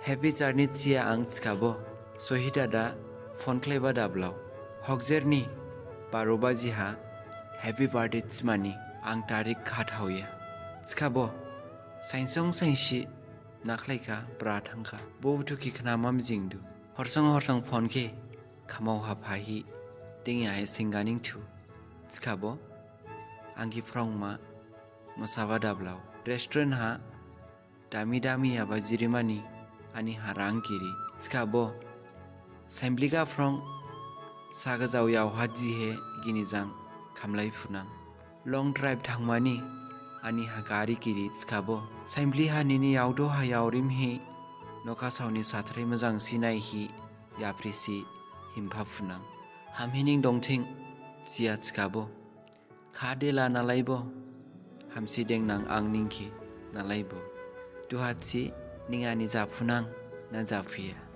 Happy journey chia ang tskabo. Sohida da phone kleba dablaw. Hokjerni baroba jiha happy birthday tsmani ang tarik khathauya. Tskabo sainsong sainsi naklaika brathangka. Bobutu ki khana mamjingdu. Horsong phone ke khamau haphahi tingi ai singaning thu. Tskabo angki prongma masaba dablaw. Restaurant ha dami aba jirimani ani harang kiri. Tskabo saimbliga frong sagajau yaw haji he ginijang kamlai funang. Long drive thangmani ani ha gari kiri. Tskabo saimbli ha nini yawdo ha yawrim hi noka sauni sathrai mojang sinai hi yaprisi himpa funang. Hamhining dongting chia tskabo khadela nalaibo hamsi dengnang ang ningki nalaibo. Duhatsi ningani jafunang na jafuya.